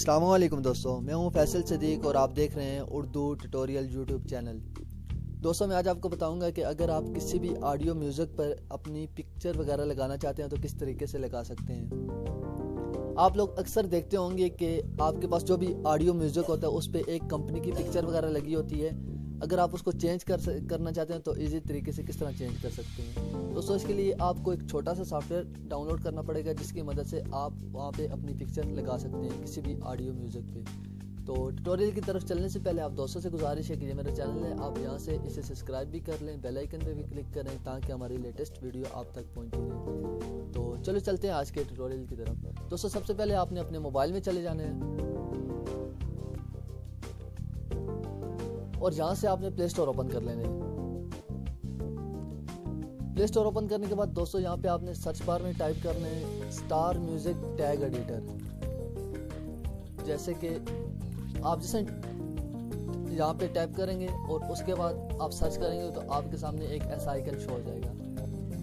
अस्सलाम वालेकुम दोस्तों, मैं हूं फैसल सदीक और आप देख रहे हैं उर्दू ट्यूटोरियल यूट्यूब चैनल। दोस्तों, मैं आज आपको बताऊंगा कि अगर आप किसी भी ऑडियो म्यूज़िक पर अपनी पिक्चर वगैरह लगाना चाहते हैं तो किस तरीके से लगा सकते हैं। आप लोग अक्सर देखते होंगे कि आपके पास जो भी ऑडियो म्यूज़िक होता है उस पर एक कंपनी की पिक्चर वगैरह लगी होती है। अगर आप उसको चेंज करना चाहते हैं तो इजी तरीके से किस तरह चेंज कर सकते हैं। दोस्तों, इसके लिए आपको एक छोटा सा सॉफ्टवेयर डाउनलोड करना पड़ेगा जिसकी मदद से आप वहाँ पे अपनी पिक्चर लगा सकते हैं किसी भी ऑडियो म्यूज़िक पे। तो ट्यूटोरियल की तरफ चलने से पहले आप दोस्तों से गुजारिश है कि ये मेरा चैनल है, आप यहाँ से इसे सब्सक्राइब भी कर लें, बेल आइकन पे भी क्लिक करें ताकि हमारी लेटेस्ट वीडियो आप तक पहुँचती रहे। तो चलो चलते हैं आज के ट्यूटोरियल की तरफ। दोस्तों, सबसे पहले आपने अपने मोबाइल में चले जाना है और यहाँ से आपने प्ले स्टोर ओपन कर लेना है। प्ले स्टोर ओपन करने के बाद दोस्तों यहाँ पे आपने सर्च बार में टाइप करना है स्टार म्यूजिक टैग एडिटर। जैसे कि आप जैसे यहाँ पे टाइप करेंगे और उसके बाद आप सर्च करेंगे तो आपके सामने एक ऐसा आइकन शो हो जाएगा।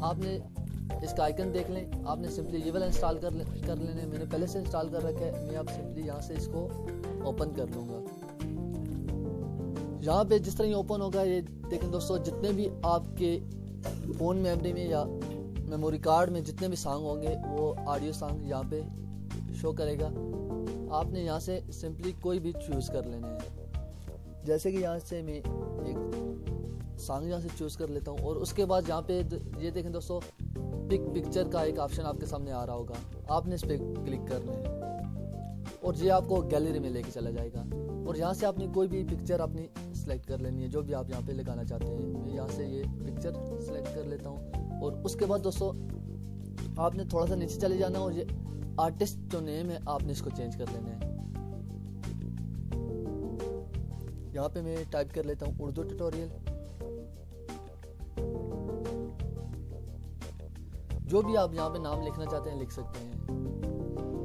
आपने इसका आइकन देख लें, आपने सिंपली ये वाला इंस्टॉल कर लेना है। मैंने पहले से इंस्टॉल कर रखा है, मैं अब सिंपली यहाँ से इसको ओपन कर लूँगा। यहाँ पे जिस तरह ये ओपन होगा, ये देखें दोस्तों, जितने भी आपके फ़ोन मेमोरी में या मेमोरी कार्ड में जितने भी सॉन्ग होंगे वो ऑडियो सॉन्ग यहाँ पे शो करेगा। आपने यहाँ से सिंपली कोई भी चूज़ कर लेने हैं। जैसे कि यहाँ से मैं एक सॉन्ग यहाँ से चूज़ कर लेता हूँ और उसके बाद यहाँ पे ये देखें दोस्तों, पिक्चर का एक ऑप्शन आपके सामने आ रहा होगा, आपने इस पर क्लिक करना है और ये आपको गैलरी में लेके चला जाएगा। और यहाँ से आपने कोई भी पिक्चर अपनी सेलेक्ट कर लेनी है जो भी आप यहाँ पे लगाना चाहते हैं। मैं यहाँ से ये पिक्चर सेलेक्ट कर लेता हूँ और उसके बाद दोस्तों आपने थोड़ा सा नीचे चले जाना और ये आर्टिस्ट जो नेम है आपने इसको चेंज कर लेना है। यहाँ पे मैं टाइप कर लेता हूँ उर्दू ट्यूटोरियल। जो भी आप यहाँ पे नाम लिखना चाहते हैं लिख सकते हैं।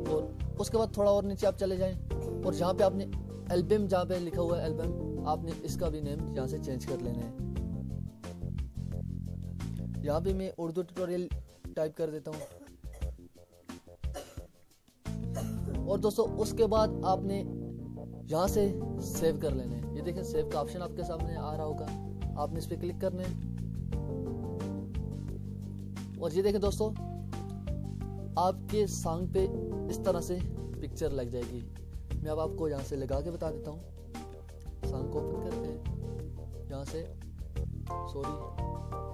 और उसके बाद थोड़ा और नीचे आप चले जाएं और यहाँ पे आपने एल्बम, जहाँ पे लिखा हुआ है एल्बम, आपने इसका भी नेम यहाँ से चेंज कर लेना है। यहाँ पे मैं उर्दू ट्यूटोरियल टाइप कर देता हूँ और दोस्तों उसके बाद आपने यहाँ से सेव कर लेना है। ये देखें, सेव का ऑप्शन आपके सामने आ रहा होगा, आपने इस पर क्लिक करना है और ये देखें दोस्तों, आपके सॉन्ग पे इस तरह से पिक्चर लग जाएगी। मैं अब आपको यहाँ से लगा के बता देता हूँ। सॉन्ग को ओपन करते हैं, यहाँ से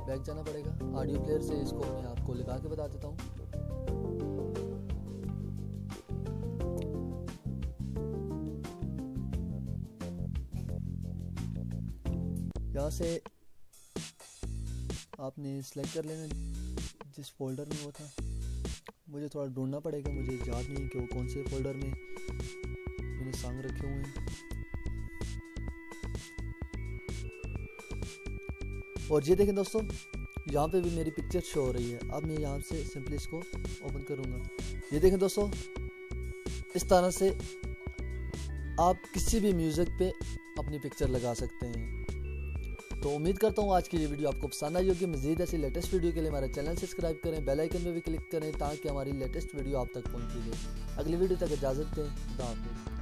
बैक जाना पड़ेगा। ऑडियो प्लेयर से इसको मैं आपको लगा के बता देता हूँ। यहाँ से आपने सेलेक्ट कर लेना जिस फोल्डर में वो था। मुझे थोड़ा ढूंढना पड़ेगा, मुझे याद नहीं कि वो कौन से फोल्डर में मैंने सॉन्ग रखे हुए हैं। और ये देखें दोस्तों, यहाँ पे भी मेरी पिक्चर शो हो रही है। अब मैं यहाँ से सिंपली इसको ओपन करूँगा। ये देखें दोस्तों, इस तरह से आप किसी भी म्यूज़िक पे अपनी पिक्चर लगा सकते हैं। तो उम्मीद करता हूँ आज की ये वीडियो आपको पसंद आई होगी। मज़ीद ऐसी लेटेस्ट वीडियो के लिए हमारा चैनल सब्सक्राइब करें, बेल आइकन पे भी क्लिक करें ताकि हमारी लेटेस्ट वीडियो आप तक पहुँचे। अगली वीडियो तक इजाज़त दें। खुदा हाफिज़।